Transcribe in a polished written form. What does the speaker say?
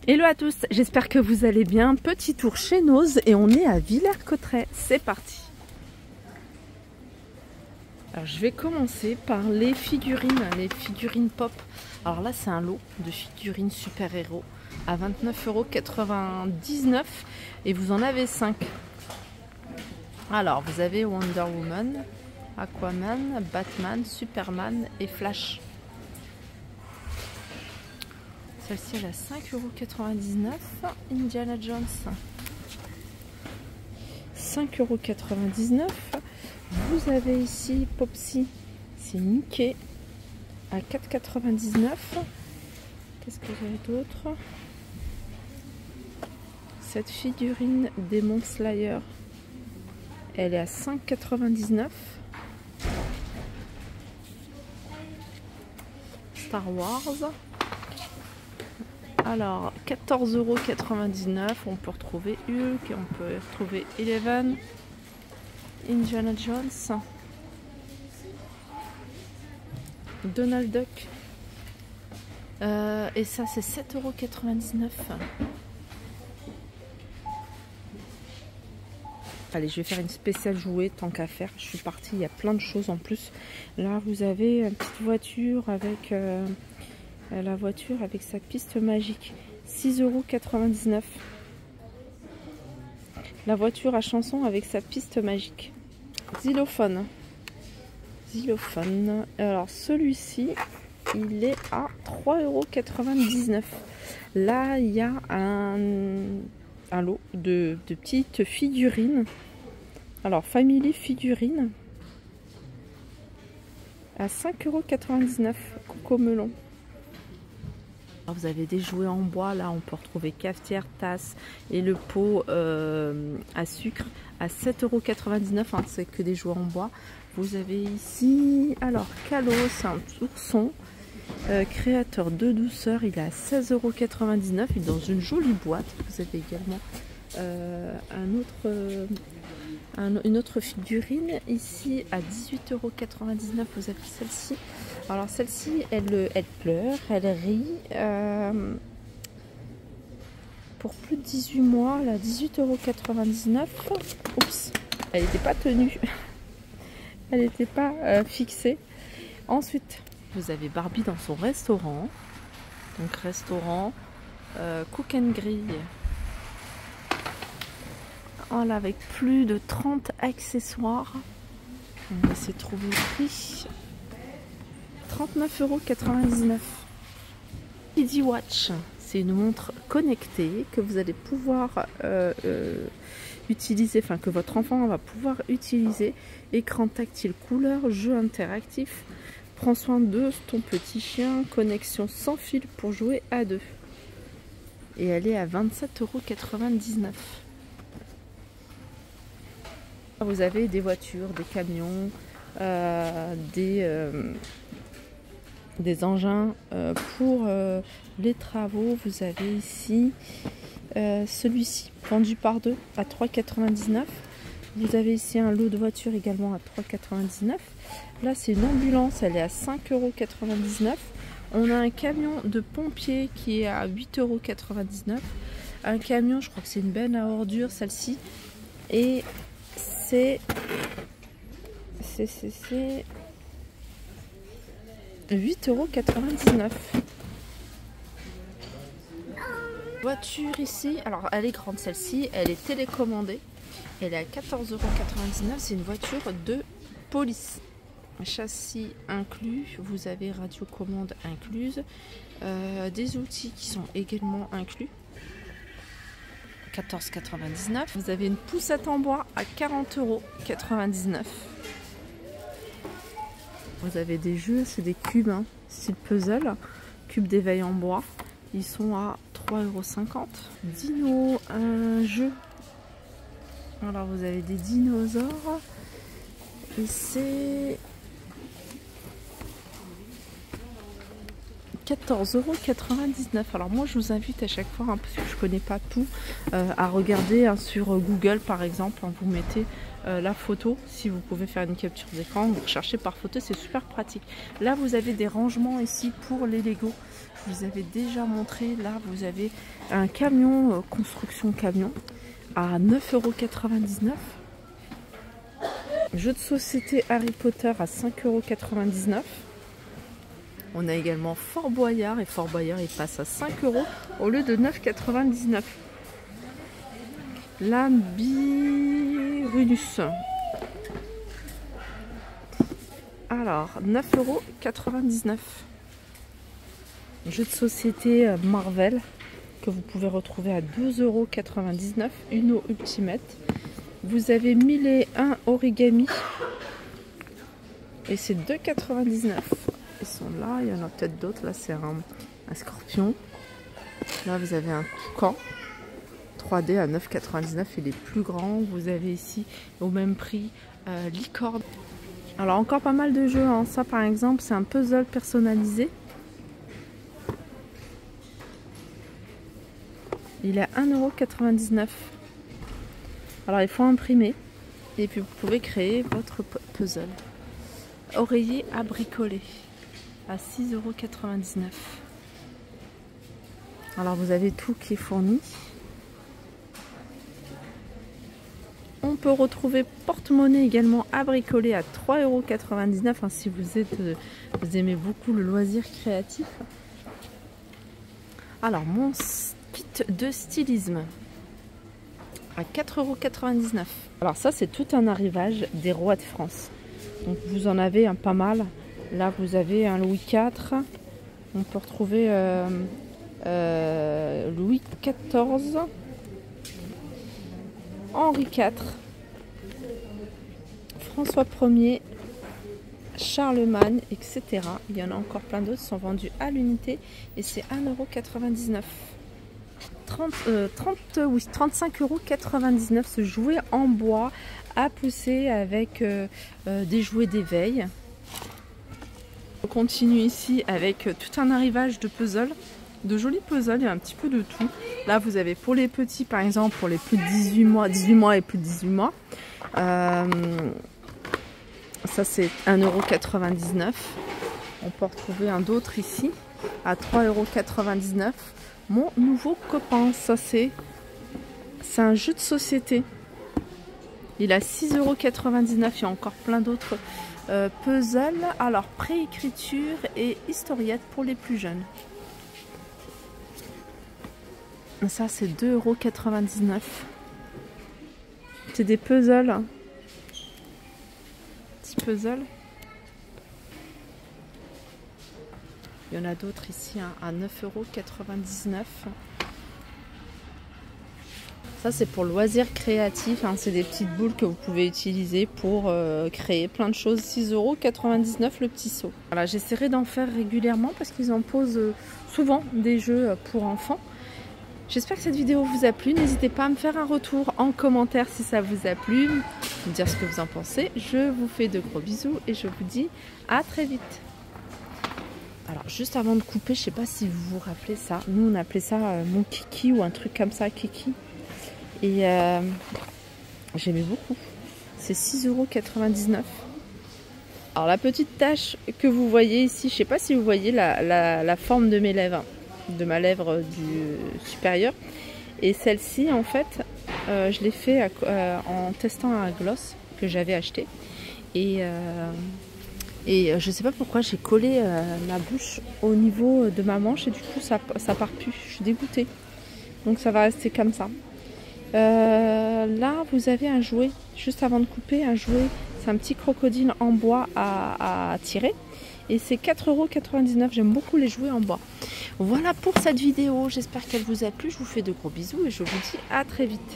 Hello à tous, j'espère que vous allez bien. Petit tour chez Noz et on est à Villers-Cotterêts. C'est parti. Alors je vais commencer par les figurines pop. Alors là c'est un lot de figurines super-héros à 29,99 € et vous en avez 5. Alors vous avez Wonder Woman, Aquaman, Batman, Superman et Flash. Celle-ci elle a 5,99 €. Indiana Jones 5,99 €. Vous avez ici Popsy, c'est Mickey à 4,99 €. Qu'est-ce que j'ai d'autre? Cette figurine Demon Slayer, elle est à 5,99 €. Star Wars. Alors 14,99 €, on peut retrouver Hulk et on peut retrouver Eleven, Indiana Jones, Donald Duck, et ça c'est 7,99 €. Allez, je vais faire une spéciale jouet tant qu'à faire. Je suis partie, il y a plein de choses en plus. Là vous avez une petite voiture avec la voiture avec sa piste magique, 6,99 €. La voiture à chanson avec sa piste magique. Xylophone. Alors celui-ci, il est à 3,99 €. Là, il y a un lot de petites figurines. Alors, Family Figurines à 5,99 €. Coco Melon. Alors, vous avez des jouets en bois, là on peut retrouver cafetière, tasse et le pot à sucre à 7,99 €, hein, c'est que des jouets en bois. Vous avez ici, alors Calo, c'est un ourson, créateur de douceur, il est à 16,99 €, il est dans une jolie boîte. Vous avez également une autre figurine ici à 18,99 €. Vous avez celle-ci. Alors celle-ci, elle pleure, elle rit. Pour plus de 18 mois, elle a 18,99 €. Oups, elle n'était pas tenue. Elle n'était pas fixée. Ensuite, vous avez Barbie dans son restaurant. Donc restaurant Cook and Grill. Voilà, avec plus de 30 accessoires. On va essayer de trouver le prix. 39,99 €. Kiddy Watch, c'est une montre connectée que vous allez pouvoir utiliser, enfin que votre enfant va pouvoir utiliser. Écran tactile couleur, jeu interactif. Prends soin de ton petit chien, connexion sans fil pour jouer à deux. Et elle est à 27,99 €. Vous avez des voitures, des camions, des engins pour les travaux. Vous avez ici celui-ci vendu par deux à 3,99 €. Vous avez ici un lot de voitures également à 3,99 €. Là c'est une ambulance, elle est à 5,99 €. On a un camion de pompier qui est à 8,99 €. Un camion, je crois que c'est une benne à ordures celle-ci, et c'est 8,99 €. Voiture ici, alors elle est grande celle-ci, elle est télécommandée, elle est à 14,99 €. C'est une voiture de police, châssis inclus, vous avez radiocommande incluse, des outils qui sont également inclus, 14,99 €. Vous avez une poussette en bois à 40,99 €. Vous avez des jeux, c'est des cubes, hein, style puzzle, cubes d'éveil en bois. Ils sont à 3,50 €. Dino, un jeu. Alors vous avez des dinosaures. Et c'est 14,99 €. Alors moi je vous invite à chaque fois, hein, parce que je connais pas tout, à regarder sur Google par exemple, hein, vous mettez la photo, si vous pouvez faire une capture d'écran, vous recherchez par photo, c'est super pratique. Là vous avez des rangements ici pour les Lego, je vous avais déjà montré. Là vous avez un camion, construction camion, à 9,99 €. Jeu de société Harry Potter à 5,99 €. On a également Fort Boyard, et Fort Boyard il passe à 5 € au lieu de 9,99 €. Labyrunus. Alors 9,99 €. Jeu de société Marvel que vous pouvez retrouver à 2,99 €. Uno Ultimate. Vous avez 1001 origami et c'est 2,99 €. Ils sont là, il y en a peut-être d'autres. Là c'est un scorpion. Là vous avez un toucan 3D à 9,99 €. Il est plus grand. Vous avez ici au même prix licorne. Alors encore pas mal de jeux, hein. Ça par exemple c'est un puzzle personnalisé. Il est à 1,99 €. Alors il faut imprimer et puis vous pouvez créer votre puzzle. Oreiller à bricoler à 6,99 €. Alors vous avez tout qui est fourni. On peut retrouver porte-monnaie également à bricoler à 3,99 € hein, si vous aimez beaucoup le loisir créatif. Alors mon kit de stylisme à 4,99 €. Alors ça c'est tout un arrivage des rois de France. Donc vous en avez pas mal. Là vous avez un Louis IV. On peut retrouver Louis XIV, Henri IV, François Ier, Charlemagne, etc. Il y en a encore plein d'autres, sont vendus à l'unité et c'est 1,99 €. 35,99 € ce jouet en bois à pousser avec des jouets d'éveil. On continue ici avec tout un arrivage de puzzles, de jolis puzzles, il y a un petit peu de tout. Là vous avez pour les petits par exemple, pour les plus de 18 mois et plus de 18 mois. Ça c'est 1,99 €. On peut retrouver un d'autre ici à 3,99 €. Mon nouveau copain, ça c'est un jeu de société. Il a 6,99 €. Il y a encore plein d'autres puzzles. Alors préécriture et historiette pour les plus jeunes. Ça c'est 2,99 €. C'est des puzzles. Petits puzzles. Il y en a d'autres ici hein, à 9,99 €. Ça c'est pour loisirs créatifs, hein. C'est des petites boules que vous pouvez utiliser pour créer plein de choses. 6,99 € le petit seau. Voilà, j'essaierai d'en faire régulièrement parce qu'ils en posent souvent des jeux pour enfants. J'espère que cette vidéo vous a plu. N'hésitez pas à me faire un retour en commentaire si ça vous a plu, me dire ce que vous en pensez. Je vous fais de gros bisous et je vous dis à très vite. Alors juste avant de couper, je sais pas si vous vous rappelez ça. Nous on appelait ça mon kiki ou un truc comme ça, kiki. Et j'aimais beaucoup. C'est 6,99 €. Alors la petite tache que vous voyez ici, je sais pas si vous voyez la forme de mes lèvres, de ma lèvre du supérieur. Et celle-ci en fait, je l'ai fait en testant un gloss que j'avais acheté. Et je sais pas pourquoi j'ai collé ma bouche au niveau de ma manche et du coup ça part plus. Je suis dégoûtée. Donc ça va rester comme ça. Là vous avez un jouet, juste avant de couper, un jouet, c'est un petit crocodile en bois à tirer. Et c'est 4,99 €. J'aime beaucoup les jouets en bois. Voilà pour cette vidéo. J'espère qu'elle vous a plu. Je vous fais de gros bisous et je vous dis à très vite.